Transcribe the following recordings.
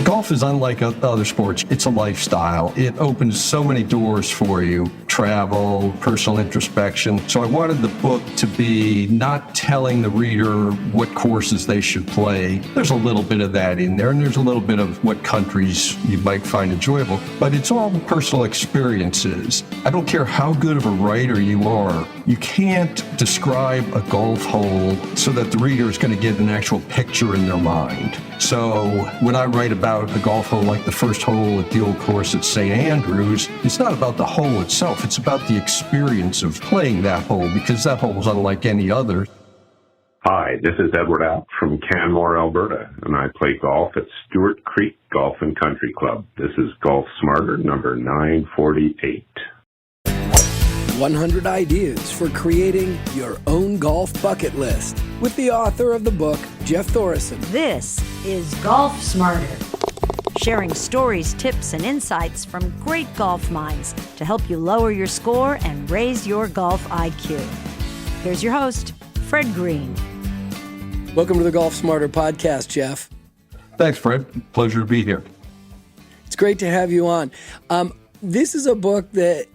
Golf is unlike other sports. It's a lifestyle. It opens so many doors for you. Travel, personal introspection. So I wanted the book to be not telling the reader what courses they should play. There's a little bit of that in there, and there's a little bit of what countries you might find enjoyable, but it's all personal experiences. I don't care how good of a writer you are. You can't describe a golf hole so that the reader is going to get an actual picture in their mind. So when I write about a golf hole like the first hole at the old course at St. Andrews, it's not about the hole itself. It's about the experience of playing that hole, because that hole is unlike any other. Hi, this is Edward App from Canmore, Alberta, and I play golf at Stewart Creek Golf and Country Club. This is Golf Smarter number 948. 100 Ideas for Creating Your Own Golf Bucket List with the author of the book, Jeff Thoreson. This is Golf Smarter, sharing stories, tips, and insights from great golf minds to help you lower your score and raise your golf IQ. Here's your host, Fred Green. Welcome to the Golf Smarter podcast, Jeff. Thanks, Fred. Pleasure to be here. It's great to have you on. This is a book that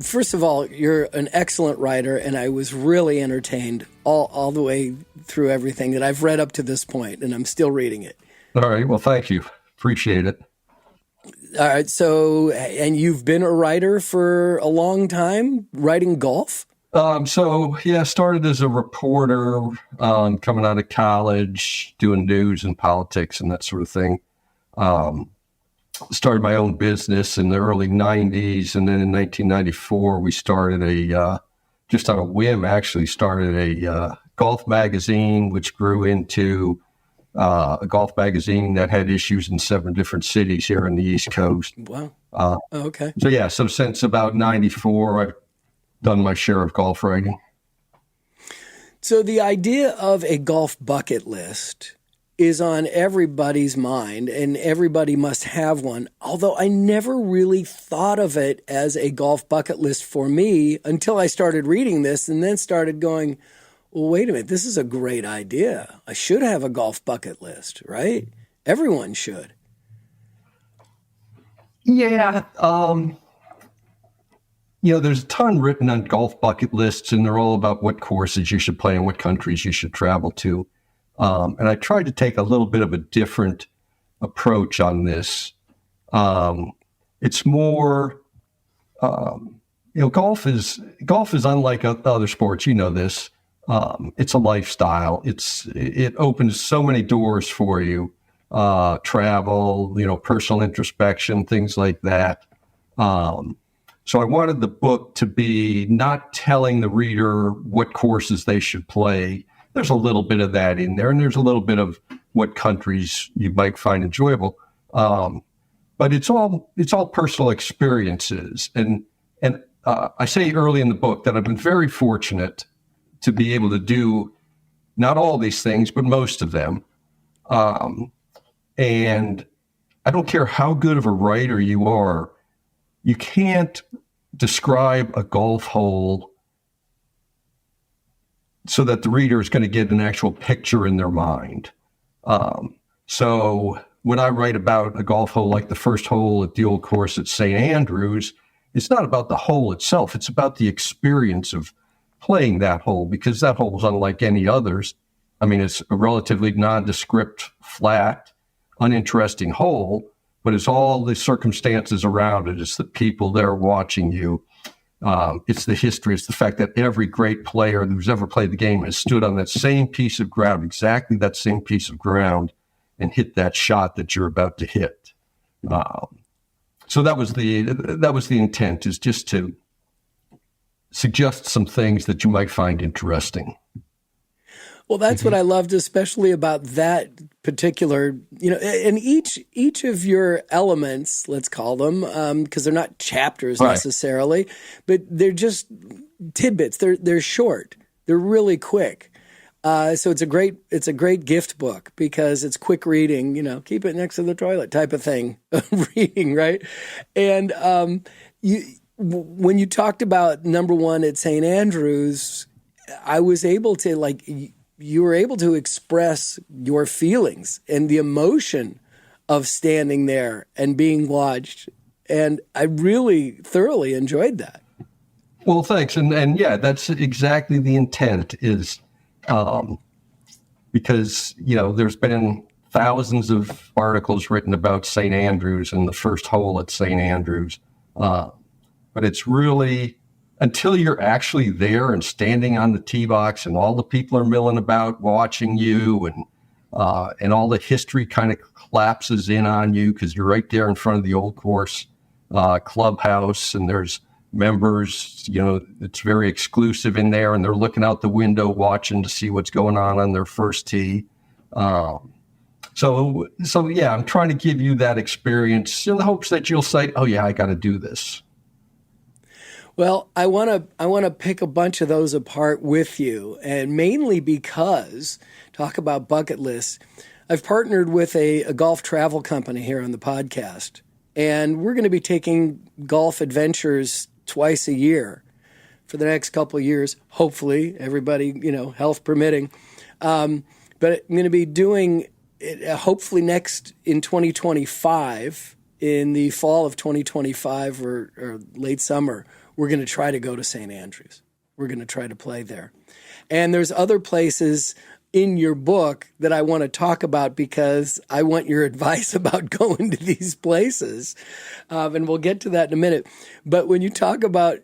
first of all, you're an excellent writer, and I was really entertained all the way through everything that I've read up to this point, and I'm still reading it. All right. Well, thank you. Appreciate it. All right. So, and you've been a writer for a long time, writing golf? Started as a reporter, coming out of college, doing news and politics and that sort of thing. Started my own business in the early 90s, and then in 1994 we started just on a whim, actually started a golf magazine, which grew into a golf magazine that had issues in 7 different cities here on the East Coast. Wow. Okay. So since about 94, I've done my share of golf writing. So the idea of a golf bucket list is on everybody's mind, and everybody must have one. Although I never really thought of it as a golf bucket list for me until I started reading this, and then started going, well, wait a minute, this is a great idea. I should have a golf bucket list, right? Everyone should. Yeah. There's a ton written on golf bucket lists, and they're all about what courses you should play and what countries you should travel to. And I tried to take a little bit of a different approach on this. It's more, golf is unlike other sports. You know this. It's a lifestyle. It opens so many doors for you. Travel, personal introspection, things like that. So I wanted the book to be not telling the reader what courses they should play. There's a little bit of that in there, and there's a little bit of what countries you might find enjoyable. But it's all personal experiences. And I say early in the book that I've been very fortunate to be able to do not all these things, but most of them. And I don't care how good of a writer you are, you can't describe a golf hole so that the reader is going to get an actual picture in their mind. So when I write about a golf hole like the first hole at the old course at St. Andrews, it's not about the hole itself. It's about the experience of playing that hole, because that hole is unlike any others. I mean, it's a relatively nondescript, flat, uninteresting hole, but it's all the circumstances around it. It's the people there watching you. It's the history. It's the fact that every great player who's ever played the game has stood on that same piece of ground, exactly that same piece of ground, and hit that shot that you're about to hit. So that was the intent, is just to suggest some things that you might find interesting. Well, that's what I loved, especially about that particular, and each of your elements, let's call them, because they're not chapters necessarily, but they're just tidbits. They're short. They're really quick. So it's a great gift book because it's quick reading. Keep it next to the toilet type of thing, reading, right? And when you talked about number one at St. Andrews, I was able to you were able to express your feelings and the emotion of standing there and being watched. And I really thoroughly enjoyed that. Well, thanks. And yeah, that's exactly the intent is, because, there's been thousands of articles written about St. Andrews and the first hole at St. Andrews. But it's really, until you're actually there and standing on the tee box and all the people are milling about watching you and all the history kind of collapses in on you because you're right there in front of the old course clubhouse and there's members, it's very exclusive in there and they're looking out the window watching to see what's going on their first tee. So yeah, I'm trying to give you that experience in the hopes that you'll say, oh yeah, I got to do this. Well, I want to pick a bunch of those apart with you, and mainly because, talk about bucket lists, I've partnered with a golf travel company here on the podcast, and we're going to be taking golf adventures twice a year for the next couple of years, hopefully, everybody, health permitting. But I'm going to be doing it hopefully next in 2025, in the fall of 2025 or late summer. We're going to try to go to St. Andrews. We're going to try to play there. And there's other places in your book that I want to talk about because I want your advice about going to these places. And we'll get to that in a minute. But when you talk about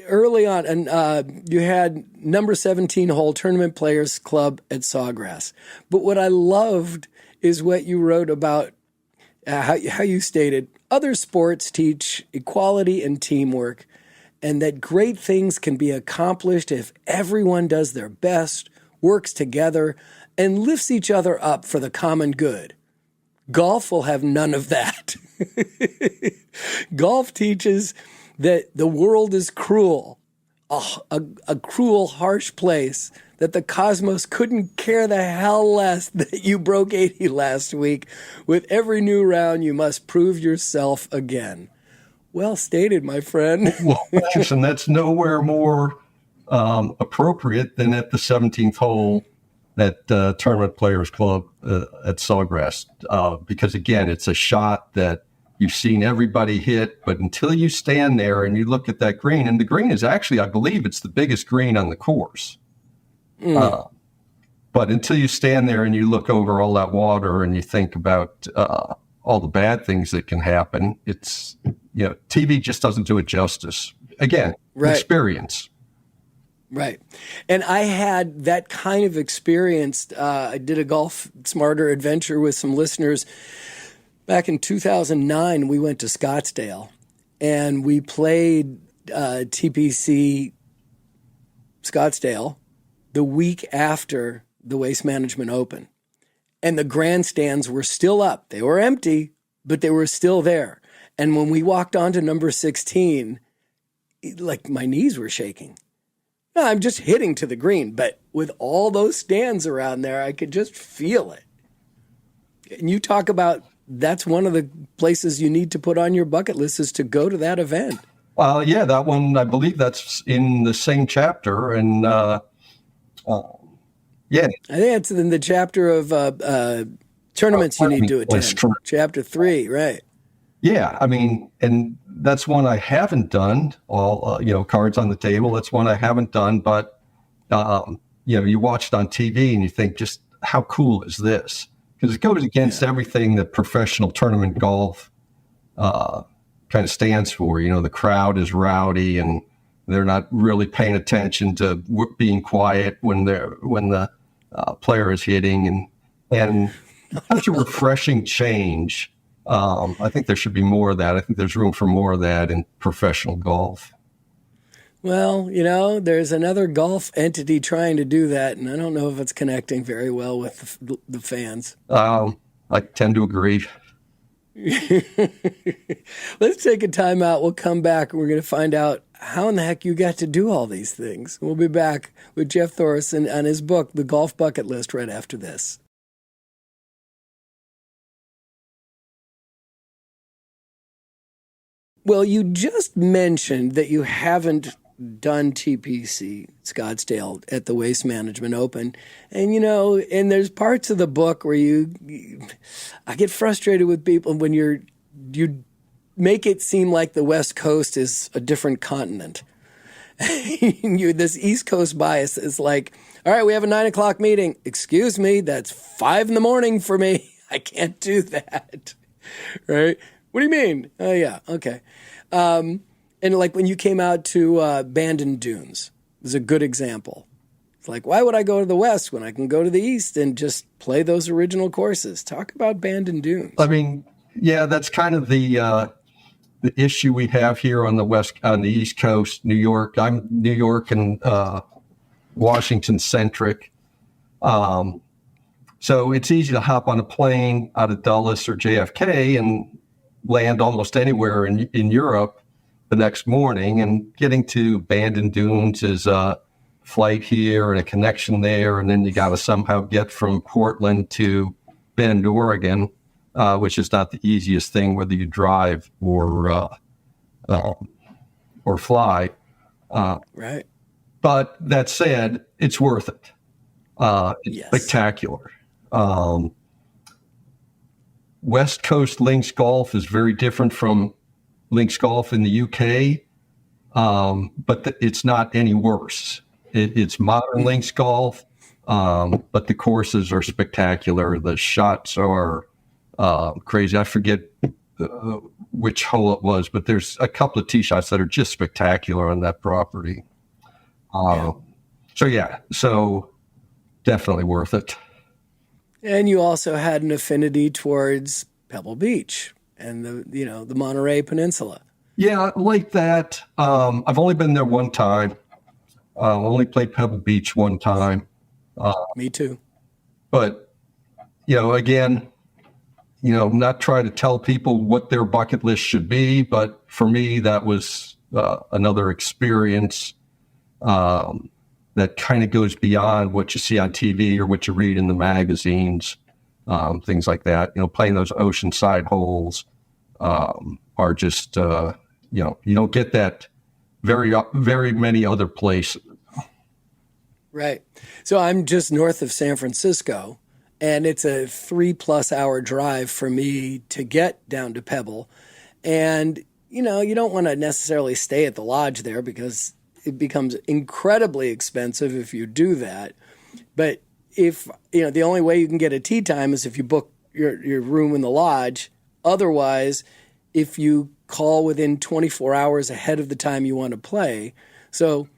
early on, and you had number 17 hole Tournament Players Club at Sawgrass. But what I loved is what you wrote about how you stated, other sports teach equality and teamwork, and that great things can be accomplished if everyone does their best, works together, and lifts each other up for the common good. Golf will have none of that. Golf teaches that the world is cruel, a cruel, harsh place, that the cosmos couldn't care the hell less that you broke 80 last week. With every new round, you must prove yourself again. Well stated, my friend. Well, thanks, and that's nowhere more appropriate than at the 17th hole at Tournament Players Club at Sawgrass, because again, it's a shot that you've seen everybody hit, but until you stand there and you look at that green, and the green is actually, I believe, it's the biggest green on the course. But until you stand there and you look over all that water and you think about all the bad things that can happen, it's, TV just doesn't do it justice. Again, right. Experience. Right. And I had that kind of experience. I did a Golf Smarter adventure with some listeners back in 2009. We went to Scottsdale and we played TPC Scottsdale the week after the Waste Management Open. And the grandstands were still up. They were empty, but they were still there. And when we walked on to number 16, like my knees were shaking. No, I'm just hitting to the green, but with all those stands around there, I could just feel it. And you talk about that's one of the places you need to put on your bucket list is to go to that event. Well, yeah, that one, I believe that's in the same chapter. And yeah. I think it's in the chapter of tournaments you need to attend. Chapter 3, right. Yeah, I mean, and that's one I haven't done, all, cards on the table. That's one I haven't done, but, you watch it on TV and you think, just how cool is this? Because it goes against everything that professional tournament golf kind of stands for. The crowd is rowdy and they're not really paying attention to being quiet when the player is hitting, and such a refreshing change. I think there should be more of that. I think there's room for more of that in professional golf. Well, there's another golf entity trying to do that, and I don't know if it's connecting very well with the fans. I tend to agree. Let's take a time out. We'll come back, and we're going to find out how in the heck you got to do all these things. We'll be back with Jeff Thoreson on his book, The Golf Bucket List, right after this. Well, you just mentioned that you haven't done TPC Scottsdale at the Waste Management Open. And, you know, and there's parts of the book where I get frustrated with people when you make it seem like the West Coast is a different continent. This East Coast bias is like, all right, we have a 9 o'clock meeting. Excuse me, that's 5 a.m. for me. I can't do that. Right? What do you mean? Oh, yeah, okay. And like when you came out to Bandon Dunes, is a good example. It's like, why would I go to the West when I can go to the East and just play those original courses? Talk about Bandon Dunes. I mean, yeah, that's kind of the issue we have here on the East Coast, New York. I'm New York and Washington centric. So it's easy to hop on a plane out of Dulles or JFK and land almost anywhere in Europe the next morning, and getting to Bandon Dunes is a flight here and a connection there, and then you got to somehow get from Portland to Bend, Oregon, which is not the easiest thing, whether you drive or fly. Right. But that said, it's worth it. It's spectacular. West Coast links golf is very different from links golf in the UK, but it's not any worse. It's modern links golf, but the courses are spectacular. The shots are crazy. I forget which hole it was, but there's a couple of tee shots that are just spectacular on that property. So definitely worth it. And you also had an affinity towards Pebble Beach and the Monterey Peninsula. Yeah, like that. I've only been there one time. Only played Pebble Beach one time. Me too. But, again, not try to tell people what their bucket list should be. But for me, that was another experience that kind of goes beyond what you see on TV or what you read in the magazines, things like that. Playing those oceanside holes are just, you don't get that very, very many other places. Right. So I'm just north of San Francisco, and it's a 3+ hour drive for me to get down to Pebble. And, you don't want to necessarily stay at the lodge there because it becomes incredibly expensive if you do that. But if, the only way you can get a tee time is if you book your room in the lodge. Otherwise, if you call within 24 hours ahead of the time you want to play. So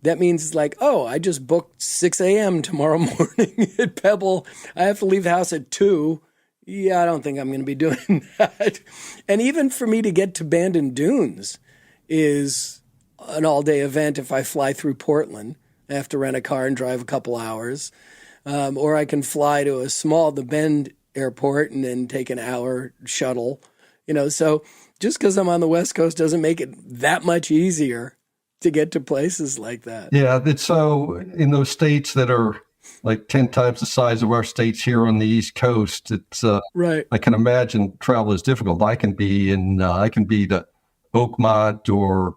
that means it's like, oh, I just booked 6 a.m. tomorrow morning at Pebble. I have to leave the house at 2. Yeah, I don't think I'm going to be doing that. And even for me to get to Bandon Dunes is an all-day event if I fly through Portland. I have to rent a car and drive a couple hours. Or I can fly to the Bend airport and then take an hour shuttle. So just because I'm on the West Coast doesn't make it that much easier to get to places like that. Yeah, it's so in those states that are like 10 times the size of our states here on the East Coast, it's right. I can imagine travel is difficult. I can be to Oakmont or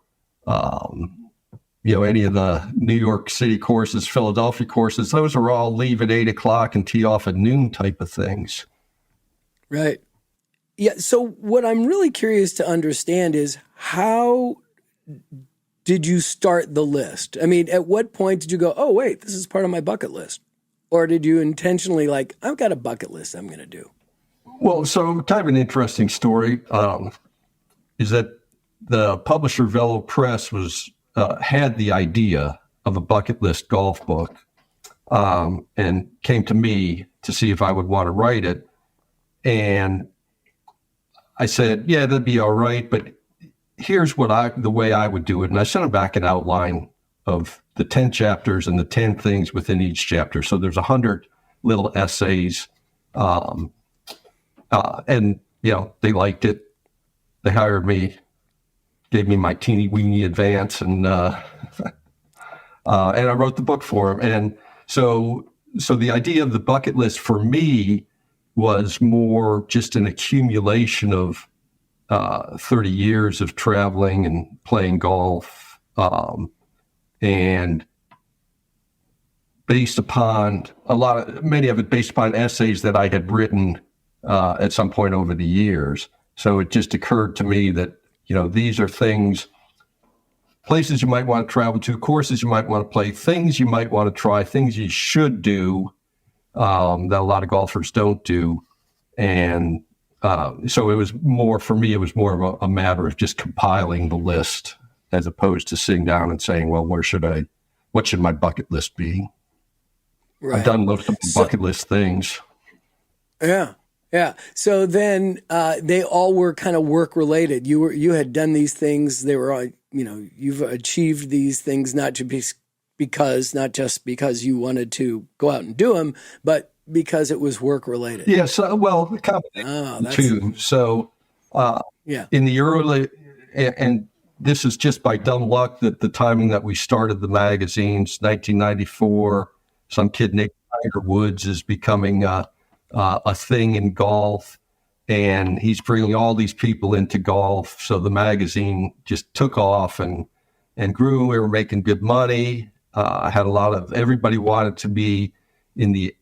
any of the New York City courses, Philadelphia courses. Those are all leave at 8 o'clock and tee off at noon type of things. Right. Yeah. So what I'm really curious to understand is how did you start the list? I mean, at what point did you go, oh, wait, this is part of my bucket list? Or did you intentionally I've got a bucket list I'm going to do? Well, so kind of an interesting story is that the publisher Velo Press had the idea of a bucket list golf book and came to me to see if I would want to write it. And I said, yeah, that'd be all right, but here's the way I would do it. And I sent him back an outline of the 10 chapters and the 10 things within each chapter. So there's 100 little essays. And, they liked it. They hired me, gave me my teeny weeny advance, and I wrote the book for him. And so the idea of the bucket list for me was more just an accumulation of 30 years of traveling and playing golf, and based upon many of it based upon essays that I had written at some point over the years. So it just occurred to me that, these are things, places you might want to travel to, courses you might want to play, things you might want to try, things you should do that a lot of golfers don't do. And so it was more, for me, it was more of a matter of just compiling the list as opposed to sitting down and saying, well, what should my bucket list be? Right. I've done most of the bucket list things. Yeah. Yeah. So then they all were kind of work related. You had done these things. They were, you've achieved these things not just because you wanted to go out and do them, but because it was work related. Yes. Well, the combination too. So in the early, and this is just by dumb luck that the timing that we started the magazines, 1994, some kid named Tiger Woods is becoming a thing in golf, and he's bringing all these people into golf. So the magazine just took off and grew. We were making good money. I had everybody wanted to be in the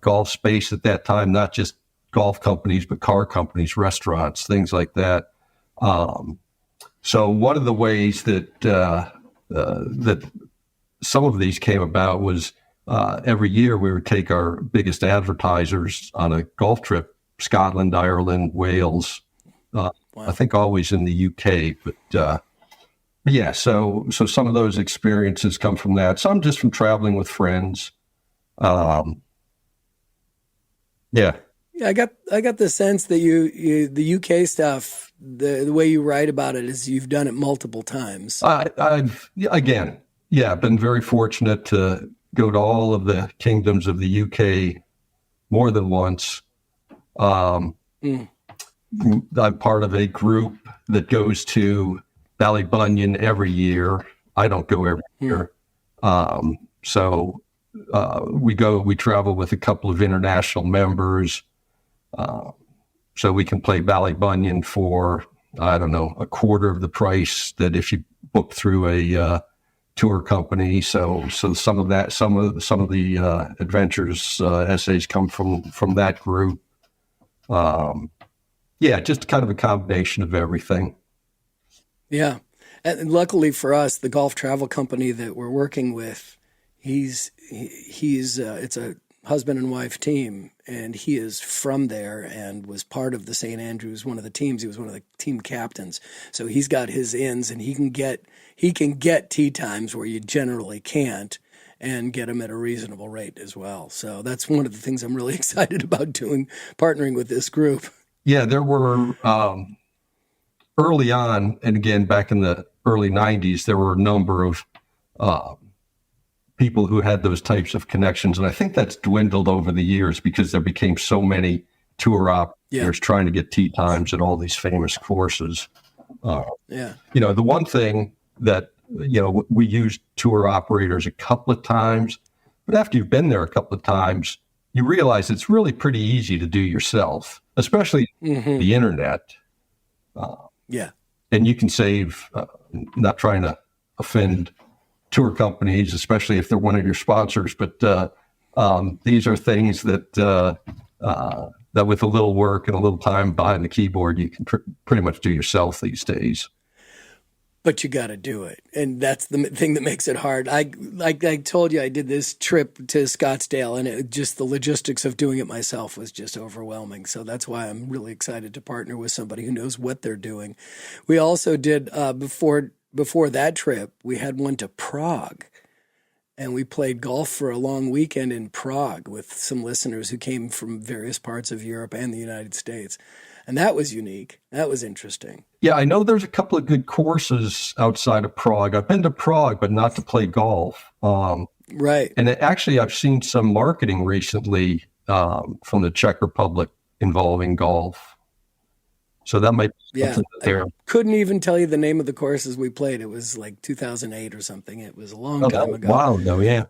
golf space at that time, not just golf companies, but car companies, restaurants, things like that. So one of the ways that that some of these came about was every year we would take our biggest advertisers on a golf trip, Scotland, Ireland, Wales, wow. I think always in the UK, but yeah, so some of those experiences come from that. Some just from traveling with friends. Yeah, I got the sense that the UK stuff, the way you write about it is you've done it multiple times. I've been very fortunate to go to all of the kingdoms of the UK more than once. I'm part of a group that goes to Ballybunion every year. I don't go every year. So we travel with a couple of international members. So we can play Ballybunion for, I don't know, a quarter of the price that if you book through a tour company. So some of the adventures essays come from that group. Just kind of a combination of everything. Yeah. And luckily for us, the golf travel company that we're working with, it's a husband and wife team, and he is from there and was part of the St. Andrews, one of the teams. He was one of the team captains. So he's got his ins, and he can get tee times where you generally can't, and get them at a reasonable rate as well. So that's one of the things I'm really excited about partnering with this group. Yeah, there were early on, and again back in the early 90s, there were a number of people who had those types of connections. And I think that's dwindled over the years because there became so many tour operators trying to get tee times at all these famous courses. The one thing that, we used tour operators a couple of times, but after you've been there a couple of times, you realize it's really pretty easy to do yourself, especially the internet. And you can save, not trying to offend tour companies, especially if they're one of your sponsors, but these are things that with a little work and a little time behind the keyboard, you can pretty much do yourself these days. But you got to do it. And that's the thing that makes it hard. Like I told you, I did this trip to Scottsdale, and the logistics of doing it myself was just overwhelming. So that's why I'm really excited to partner with somebody who knows what they're doing. We also did, before that trip, we had one to Prague, and we played golf for a long weekend in Prague with some listeners who came from various parts of Europe and the United States. And that was unique. That was interesting. Yeah, I know there's a couple of good courses outside of Prague. I've been to Prague, but not to play golf. Right. And actually, I've seen some marketing recently from the Czech Republic involving golf. So that might be something there. I couldn't even tell you the name of the courses we played. It was like 2008 or something. It was a long time ago. Wow, no, yeah.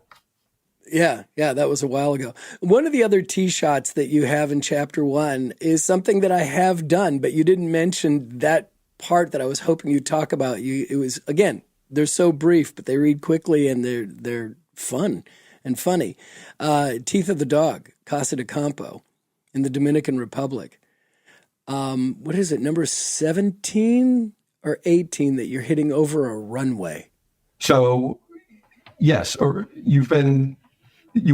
Yeah, that was a while ago. One of the other tee shots that you have in chapter 1 is something that I have done, but you didn't mention that part that I was hoping you'd talk about. It was, again, they're so brief, but they read quickly and they're fun and funny. Teeth of the Dog, Casa de Campo in the Dominican Republic. What is it, number 17 or 18 that you're hitting over a runway? So, yes, or you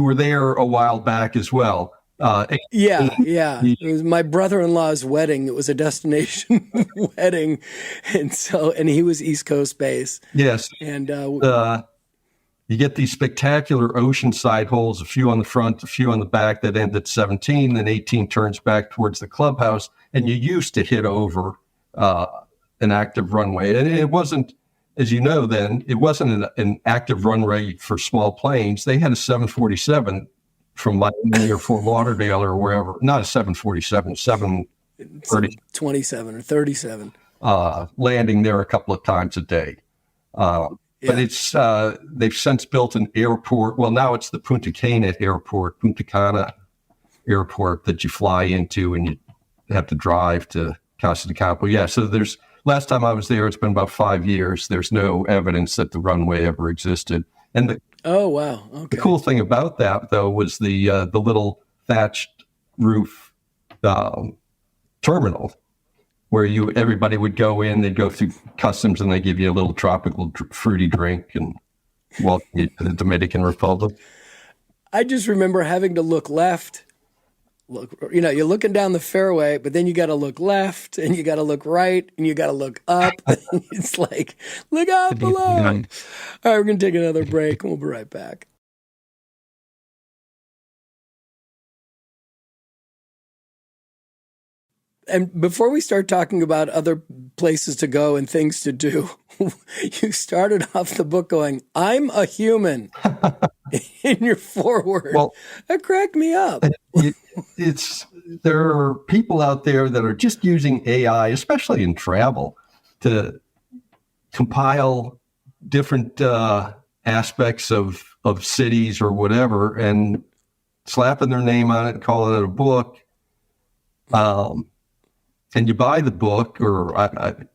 were there a while back as well. Yeah. It was my brother-in-law's wedding. It was a destination wedding. And he was East Coast based. Yes. And you get these spectacular oceanside holes, a few on the front, a few on the back that end at 17, then 18 turns back towards the clubhouse. And you used to hit over an active runway. And it wasn't, as you know, then, it wasn't an active runway for small planes. They had a 747 from Miami or Fort Lauderdale or wherever. Not a 747, 730. 27 or 37. Landing there a couple of times a day. But it's they've since built an airport. Well, now it's the Punta Cana Airport that you fly into and you have to drive to Casa de Campo. Yeah, so last time I was there, it's been about 5 years. There's no evidence that the runway ever existed. And oh, wow. Okay. The cool thing about that, though, was the little thatched roof terminal where everybody would go in, they'd go through customs, and they give you a little tropical fruity drink and welcome you to the Dominican Republic. I just remember having to look left. You're looking down the fairway, but then you got to look left, and you got to look right, and you got to look up. It's like, look out below. All right, we're going to take another break, and we'll be right back. And before we start talking about other places to go and things to do, you started off the book going, "I'm a human," in your foreword. Well, that cracked me up. There are people out there that are just using AI, especially in travel, to compile different aspects of cities or whatever, and slapping their name on it and calling it a book. And you buy the book, or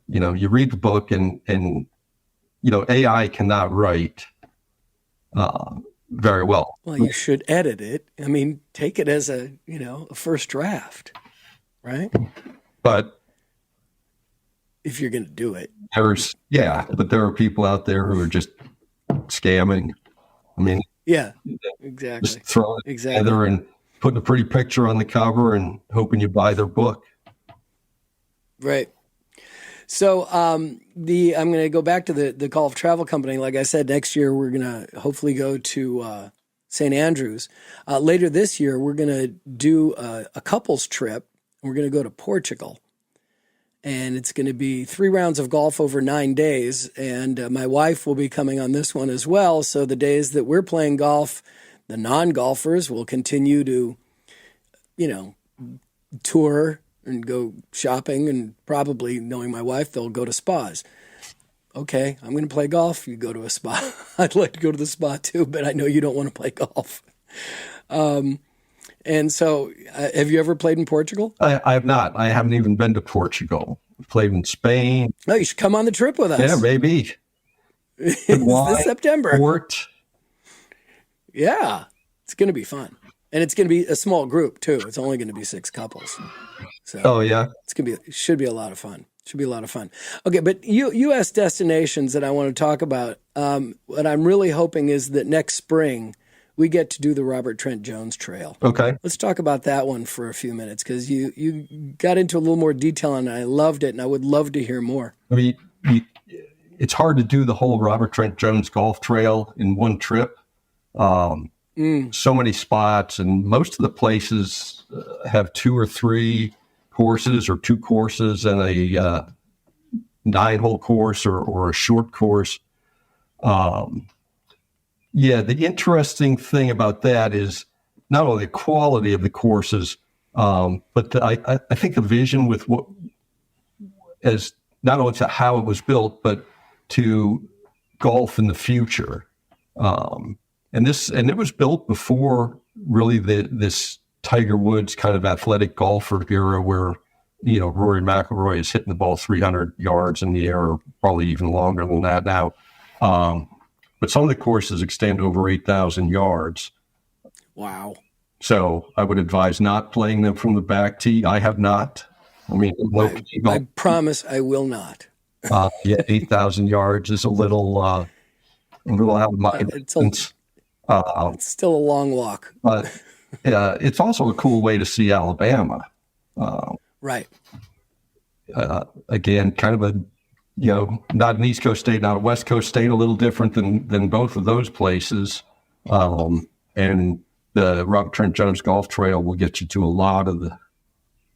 you read the book, and AI cannot write very well. Well, you should edit it. I mean, take it as a first draft, right? But if you're going to do it, but there are people out there who are just scamming. I mean, yeah, exactly. Just throwing it together and putting a pretty picture on the cover and hoping you buy their book. Right. So I'm going to go back to the golf travel company. Like I said, next year we're going to hopefully go to St. Andrews. Later this year, we're going to do a couples trip. We're going to go to Portugal. And it's going to be 3 rounds of golf over 9 days. And my wife will be coming on this one as well. So the days that we're playing golf, the non-golfers will continue to, tour and go shopping, and probably, knowing my wife, they'll go to spas. Okay, I'm going to play golf. You go to a spa. I'd like to go to the spa too, but I know you don't want to play golf. And so, have you ever played in Portugal? I have not. I haven't even been to Portugal. I've played in Spain. No, you should come on the trip with us. Yeah, maybe. It's this September. Port. Yeah, it's going to be fun. And it's going to be a small group too. It's only going to be 6 couples. So it should be a lot of fun. Okay, but U.S. destinations that I want to talk about. What I'm really hoping is that next spring we get to do the Robert Trent Jones Trail. Okay, let's talk about that one for a few minutes, because you got into a little more detail and I loved it, and I would love to hear more. I mean, it's hard to do the whole Robert Trent Jones Golf Trail in one trip. So many spots, and most of the places have 2 or 3 courses, or 2 courses and a 9-hole course or a short course. The interesting thing about that is not only the quality of the courses, but I think the vision with what, as not only to how it was built, but to golf in the future. And it was built before really this Tiger Woods kind of athletic golfer era where, Rory McIlroy is hitting the ball 300 yards in the air, or probably even longer than that now. But some of the courses extend over 8,000 yards. Wow. So I would advise not playing them from the back tee. I have not. I mean, I promise I will not. 8,000 yards is a little out of my distance. It's still a long walk. But it's also a cool way to see Alabama. Right. Again, kind of a, not an East Coast state, not a West Coast state, a little different than both of those places. And the Robert Trent Jones Golf Trail will get you to a lot of the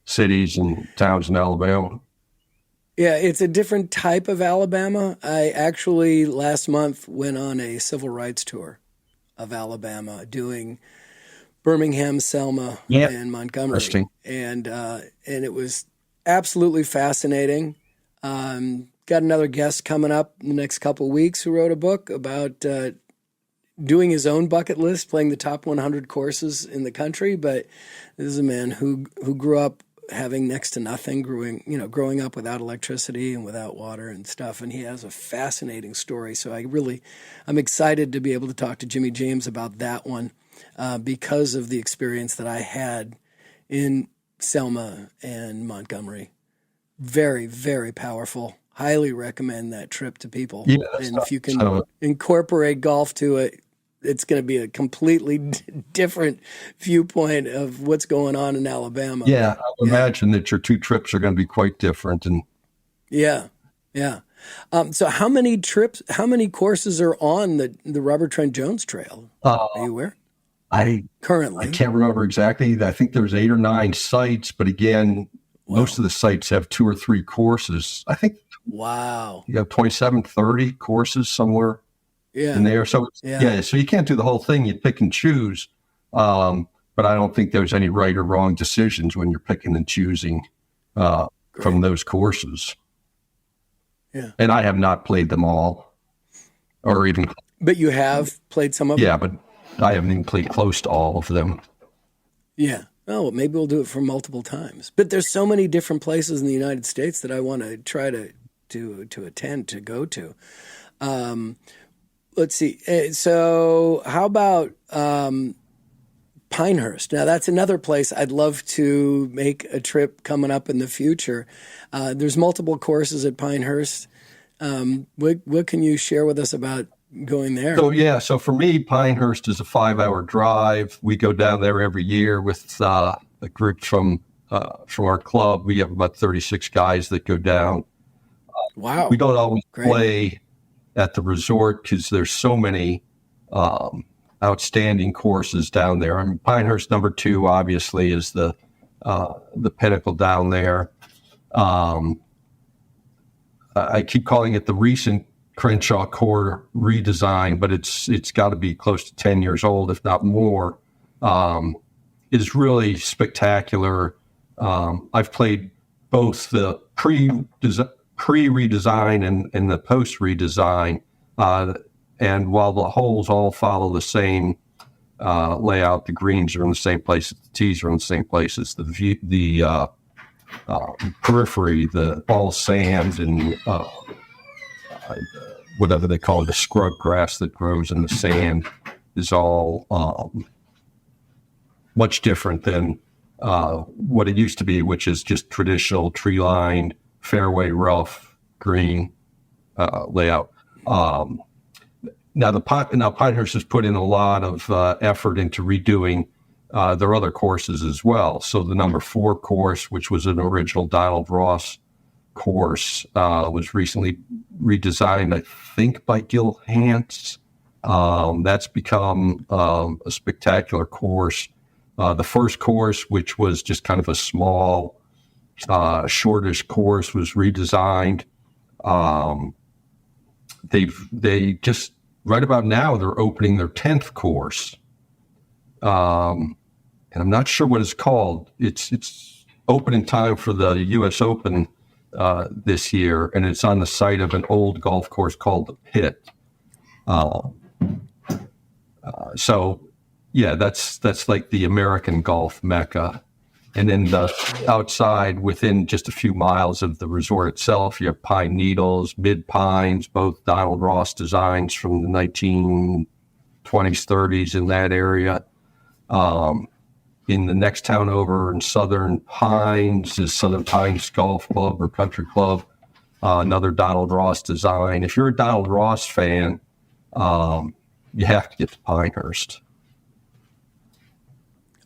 cities and towns in Alabama. Yeah, it's a different type of Alabama. I actually last month went on a civil rights tour of Alabama, doing Birmingham, Selma, and Montgomery, and it was absolutely fascinating. Got another guest coming up in the next couple of weeks who wrote a book about doing his own bucket list, playing the top 100 courses in the country. But this is a man who grew up having next to nothing, growing up without electricity and without water and stuff. And he has a fascinating story. So I'm excited to be able to talk to Jimmy James about that one because of the experience that I had in Selma and Montgomery. Very, very powerful. Highly recommend that trip to people. Yeah, and if you can incorporate golf to it, it's going to be a completely different viewpoint of what's going on in Alabama. Yeah, I would imagine that your two trips are going to be quite different. And yeah. So how many courses are on the Robert Trent Jones Trail? Are you aware? Currently, I can't remember exactly. I think there's 8 or 9 sites, but again, most of the sites have 2 or 3 courses. I think. Wow. You have 27, 30 courses somewhere in there. So so you can't do the whole thing. You pick and choose. But I don't think there's any right or wrong decisions when you're picking and choosing from those courses. Yeah. And I have not played them all, or even. But you have played some of them? Yeah, but I haven't even played close to all of them. Yeah. Oh, well, maybe we'll do it for multiple times. But there's so many different places in the United States that I want to try to attend, to go to. Let's see. So how about Pinehurst? Now, that's another place I'd love to make a trip coming up in the future. There's multiple courses at Pinehurst. What can you share with us about going there? So for me, Pinehurst is a 5-hour drive. We go down there every year with a group from our club. We have about 36 guys that go down. Wow. We don't always play at the resort because there's so many outstanding courses down there. I mean, Pinehurst number 2 obviously is the pinnacle down there. I keep calling it the recent Crenshaw Court redesign, but it's got to be close to 10 years old, if not more. It is really spectacular. I've played both the pre-redesign and the post-redesign, and while the holes all follow the same layout, the greens are in the same places, the tees are in the same places, the periphery, the all sand and whatever they call it, the scrub grass that grows in the sand is all much different than what it used to be, which is just traditional tree-lined, fairway rough green layout. Now Pinehurst has put in a lot of effort into redoing their other courses as well. So the number 4 course, which was an original Donald Ross course, was recently redesigned, I think, by Gil Hance. That's become a spectacular course. The first course, which was just kind of a small, shortish course, was redesigned. They just right about now they're opening their 10th course, and I'm not sure what it's called. It's opening time for the U.S. Open this year, and it's on the site of an old golf course called the Pit. So, yeah, that's like the American golf mecca. And then outside, within just a few miles of the resort itself, you have Pine Needles, Mid Pines, both Donald Ross designs from the 1920s, 30s in that area. In the next town over in Southern Pines is Southern Pines Golf Club or Country Club, another Donald Ross design. If you're a Donald Ross fan, you have to get to Pinehurst.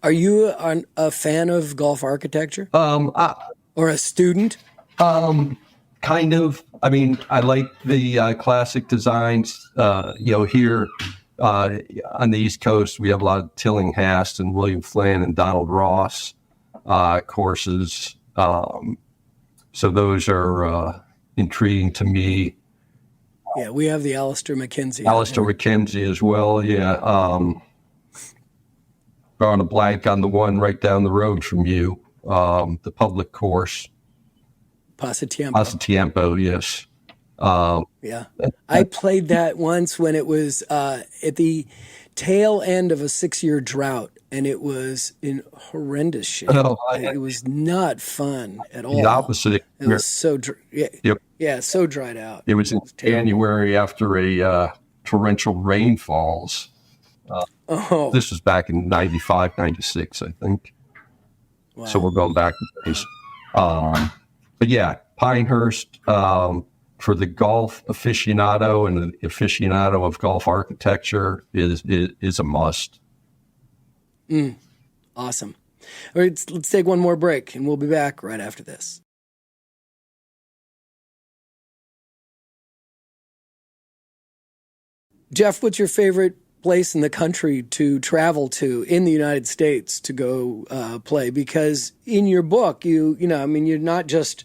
Are you a fan of golf architecture? Or a student? Kind of. I mean, I like the classic designs. Here on the East Coast, we have a lot of Tillinghast and William Flynn and Donald Ross courses. So those are intriguing to me. Yeah, we have the Alistair McKenzie. Alistair McKenzie as well, yeah. Drawing a blank on the one right down the road from you, the public course. Pasatiempo, yes. Yeah. I played that once when it was at the tail end of a 6-year drought, and it was in horrendous shape. It was not fun at all. The opposite. It was so Yep. Yeah, so dried out. It was in January after a torrential rainfalls. This was back in 95, 96, I think. Wow. So we're going back to days. But yeah, Pinehurst, for the golf aficionado and the aficionado of golf architecture is a must. Awesome. All right, let's take one more break, and we'll be back right after this. Jeff, what's your favorite place in the country to travel to in the United States to go play? Because in your book, you're not just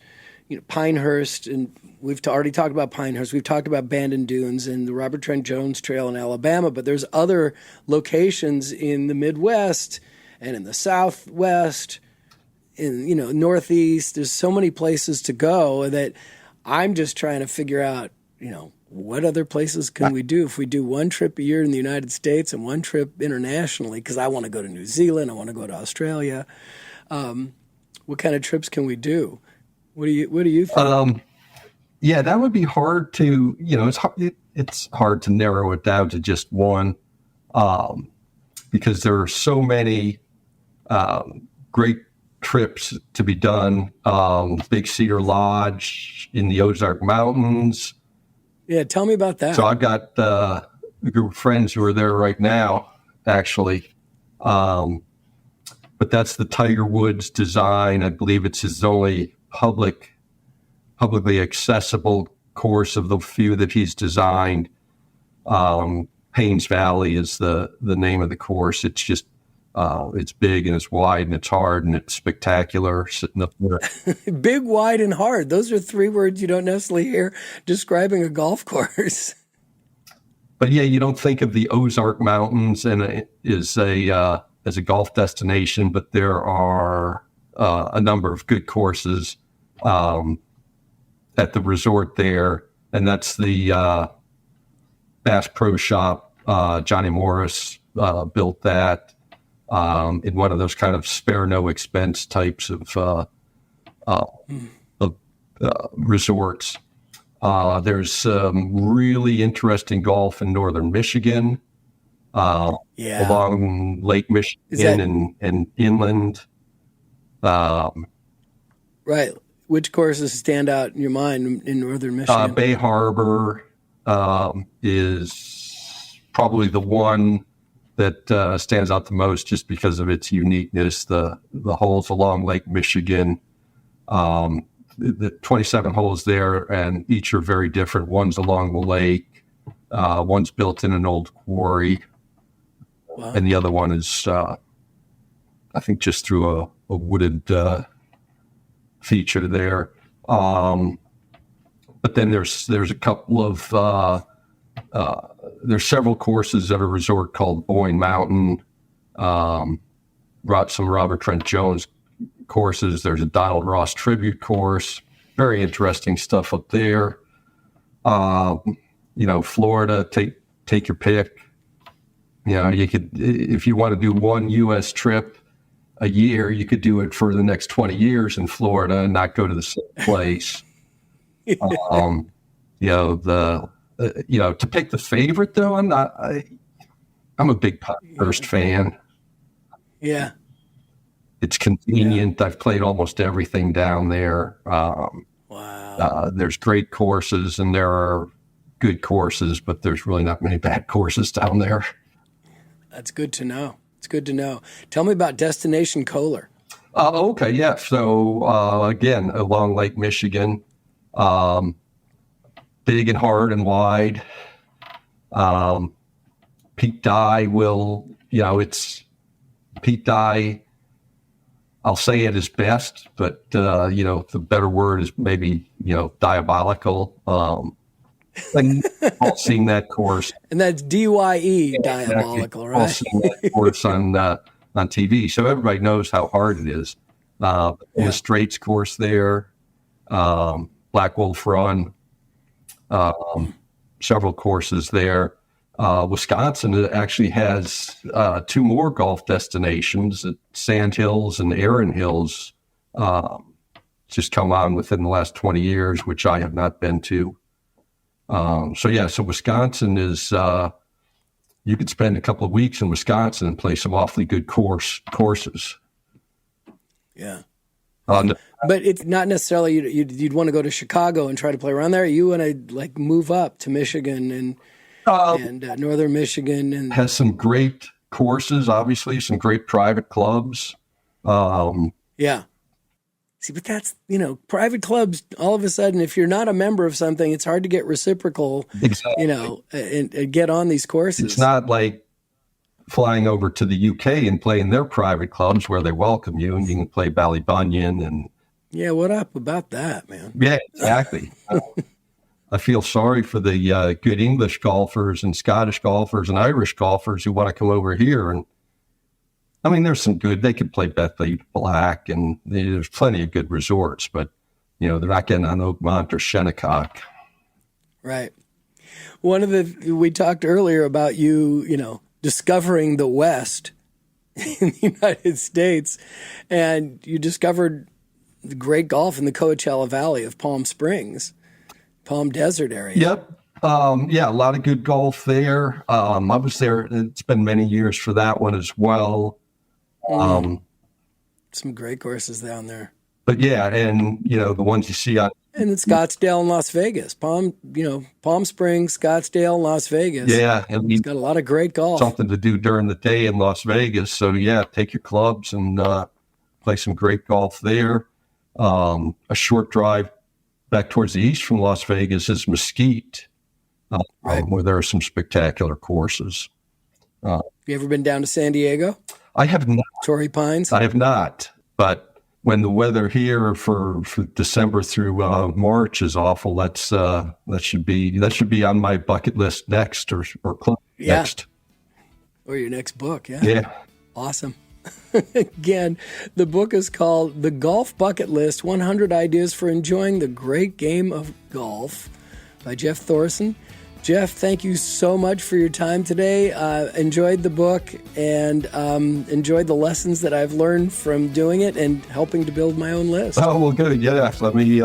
Pinehurst, and we've already talked about Pinehurst. We've talked about Bandon Dunes and the Robert Trent Jones Trail in Alabama, but there's other locations in the Midwest and in the Southwest, in Northeast. There's so many places to go that I'm just trying to figure out, what other places can we do if we do one trip a year in the United States and one trip internationally? Because I want to go to New Zealand, I want to go to Australia. What kind of trips can we do? What do you think? Yeah, that would be hard to, it's hard to narrow it down to just one, because there are so many great trips to be done. Big Cedar Lodge in the Ozark Mountains. Yeah, tell me about that. So I've got a group of friends who are there right now, actually. But that's the Tiger Woods design. I believe it's his only publicly accessible course of the few that he's designed. Paynes Valley is the name of the course. It's just it's big and it's wide and it's hard and it's spectacular sitting up there. Big, wide, and hard. Those are 3 words you don't necessarily hear describing a golf course. But yeah, you don't think of the Ozark Mountains and it is as a golf destination, but there are a number of good courses at the resort there, and that's the Bass Pro Shop. Johnny Morris built that in one of those kind of spare no expense types of resorts. There's some really interesting golf in northern Michigan, along Lake Michigan and inland. Right. Which courses stand out in your mind in northern Michigan? Bay Harbor is probably the one that stands out the most just because of its uniqueness. The holes along Lake Michigan, the 27 holes there, and each are very different. One's along the lake, one's built in an old quarry, and the other one is, I think, just through a wooded feature there. But then there's a couple of there's several courses at a resort called Boyne Mountain. Some Robert Trent Jones courses. There's a Donald Ross tribute course. Very interesting stuff up there. Florida, take your pick. You could, if you want to do one U.S. trip, a year, you could do it for the next 20 years in Florida and not go to the same place. Um, to pick the favorite though, I'm a big Pinehurst fan. Yeah. It's convenient. I've played almost everything down there. Wow. There's great courses and there are good courses, but there's really not many bad courses down there. That's good to know. It's good to know. Tell me about Destination Kohler. Okay, yeah. So again, along Lake Michigan, big and hard and wide. Pete Dye Pete Dye, I'll say it is best, but the better word is maybe diabolical. Like all seeing that course, and that's DYE, diabolical, right? All seeing that course on TV, so everybody knows how hard it is. The Straits course there, Black Wolf Run, several courses there. Wisconsin actually has 2 more golf destinations at Sand Hills and Erin Hills, just come on within the last 20 years, which I have not been to. So Wisconsin is, you could spend a couple of weeks in Wisconsin and play some awfully good courses. Yeah. But it's not necessarily you'd want to go to Chicago and try to play around there. You want to move up to Michigan and northern Michigan, and has some great courses, obviously some great private clubs. Yeah. See, but that's, private clubs, all of a sudden, if you're not a member of something, it's hard to get reciprocal, exactly. And get on these courses. It's not like flying over to the UK and playing their private clubs where they welcome you and you can play Ballybunion and. Yeah, what up about that, man? Yeah, exactly. I feel sorry for the good English golfers and Scottish golfers and Irish golfers who want to come over here. And I mean, there's some good, they could play Bethlehem Black and there's plenty of good resorts, but they're not getting on Oakmont or Shinnecock. Right. We talked earlier about you, discovering the West in the United States, and you discovered the great golf in the Coachella Valley of Palm Springs, Palm Desert area. Yep. A lot of good golf there. I was there. It's been many years for that one as well. Some great courses down there. But yeah, and the ones you see on. And in Scottsdale and Las Vegas, Palm Springs, Scottsdale, Las Vegas. Yeah, it's got a lot of great golf. Something to do during the day in Las Vegas. So yeah, take your clubs and play some great golf there. A short drive back towards the east from Las Vegas is Mesquite, where there are some spectacular courses. You ever been down to San Diego? I have not. Torrey Pines? I have not, but when the weather here for December through March is awful, that should be on my bucket list next or next. Or your next book, yeah. Yeah. Awesome. Again, the book is called The Golf Bucket List, 100 Ideas for Enjoying the Great Game of Golf by Jeff Thoreson. Jeff, thank you so much for your time today. Enjoyed the book and enjoyed the lessons that I've learned from doing it and helping to build my own list. Oh, well, good. Yeah, let me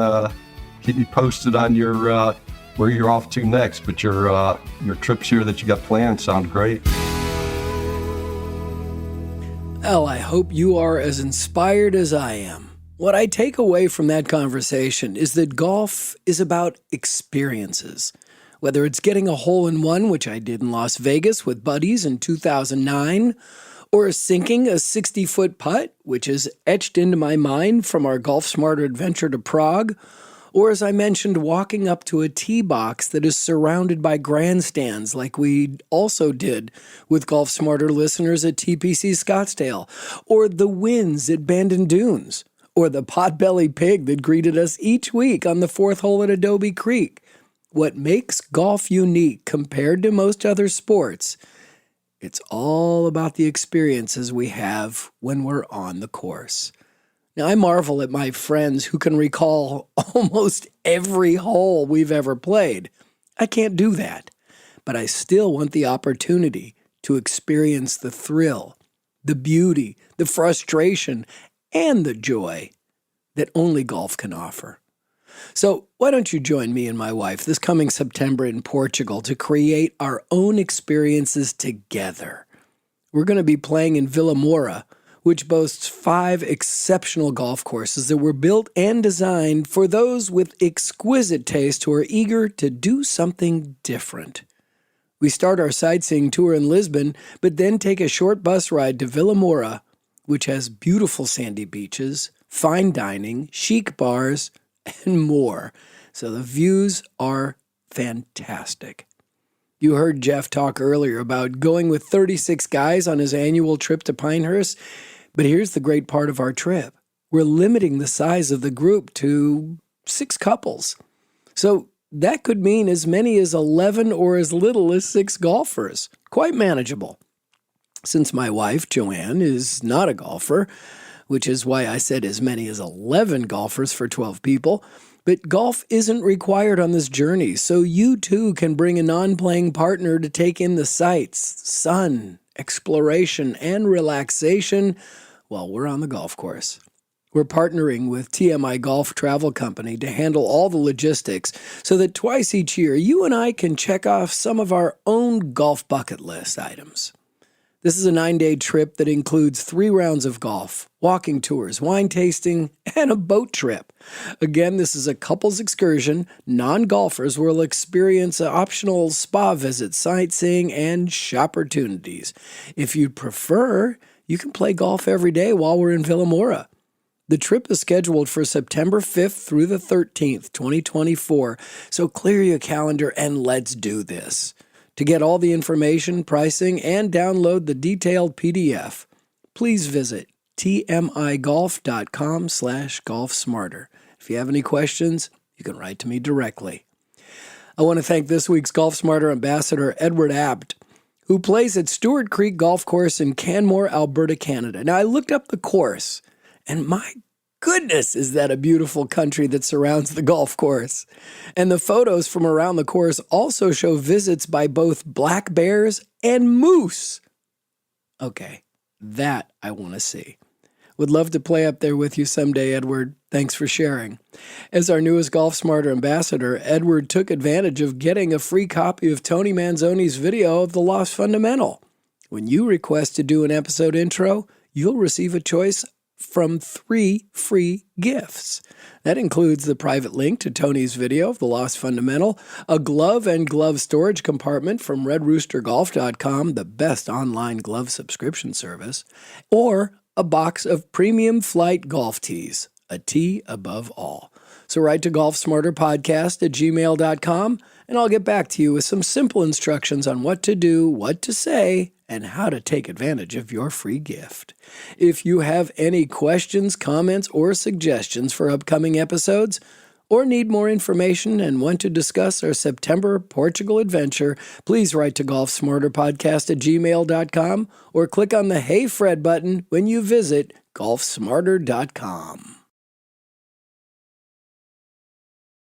keep you posted on your where you're off to next. But your trips here that you got planned sound great. Well, I hope you are as inspired as I am. What I take away from that conversation is that golf is about experiences. Whether it's getting a hole-in-one, which I did in Las Vegas with buddies in 2009, or sinking a 60-foot putt, which is etched into my mind from our Golf Smarter adventure to Prague, or as I mentioned, walking up to a tee box that is surrounded by grandstands like we also did with Golf Smarter listeners at TPC Scottsdale, or the winds at Bandon Dunes, or the potbelly pig that greeted us each week on the 4th hole at Adobe Creek. What makes golf unique compared to most other sports, it's all about the experiences we have when we're on the course. Now, I marvel at my friends who can recall almost every hole we've ever played. I can't do that, but I still want the opportunity to experience the thrill the beauty, the frustration, and the joy that only golf can offer. So why don't you join me and my wife this coming September in Portugal to create our own experiences together? We're going to be playing in Vila Moura, which boasts 5 exceptional golf courses that were built and designed for those with exquisite taste who are eager to do something different. We start our sightseeing tour in Lisbon, but then take a short bus ride to Vila Moura, which has beautiful sandy beaches, fine dining, chic bars, and more. So the views are fantastic. You heard Jeff talk earlier about going with 36 guys on his annual trip to Pinehurst, but here's the great part of our trip. We're limiting the size of the group to 6 couples. So that could mean as many as 11 or as little as 6 golfers. Quite manageable. Since my wife, Joanne, is not a golfer, which is why I said as many as 11 golfers for 12 people, but golf isn't required on this journey, so you too can bring a non-playing partner to take in the sights, sun, exploration, and relaxation while we're on the golf course. We're partnering with TMI Golf Travel Company to handle all the logistics so that twice each year you and I can check off some of our own golf bucket list items. This is a 9-day trip that includes 3 rounds of golf, walking tours, wine tasting, and a boat trip. Again, this is a couples excursion. Non-golfers will experience optional spa visits, sightseeing, and shopportunities. If you'd prefer, you can play golf every day while we're in Vila Moura. The trip is scheduled for September 5th through the 13th, 2024, so clear your calendar and let's do this. To get all the information, pricing, and download the detailed PDF, please visit tmigolf.com/golfsmarter. If you have any questions, you can write to me directly. I want to thank this week's Golf Smarter ambassador, Edward Abt, who plays at Stewart Creek Golf Course in Canmore, Alberta, Canada. Now, I looked up the course, and my goodness, is that a beautiful country that surrounds the golf course. And the photos from around the course also show visits by both black bears and moose. Okay, that I want to see. Would love to play up there with you someday, Edward. Thanks for sharing. As our newest Golf Smarter ambassador, Edward took advantage of getting a free copy of Tony Manzoni's video of The Lost Fundamental. When you request to do an episode intro, you'll receive a choice from 3 free gifts. That includes the private link to Tony's video of The Lost Fundamental, a glove and glove storage compartment from redroostergolf.com, the best online glove subscription service, or a box of premium flight golf tees, a tee above all. So write to golfsmarterpodcast@gmail.com, and I'll get back to you with some simple instructions on what to do, what to say, and how to take advantage of your free gift. If you have any questions, comments, or suggestions for upcoming episodes, or need more information and want to discuss our September Portugal adventure, please write to golfsmarterpodcast@gmail.com or click on the Hey Fred button when you visit golfsmarter.com.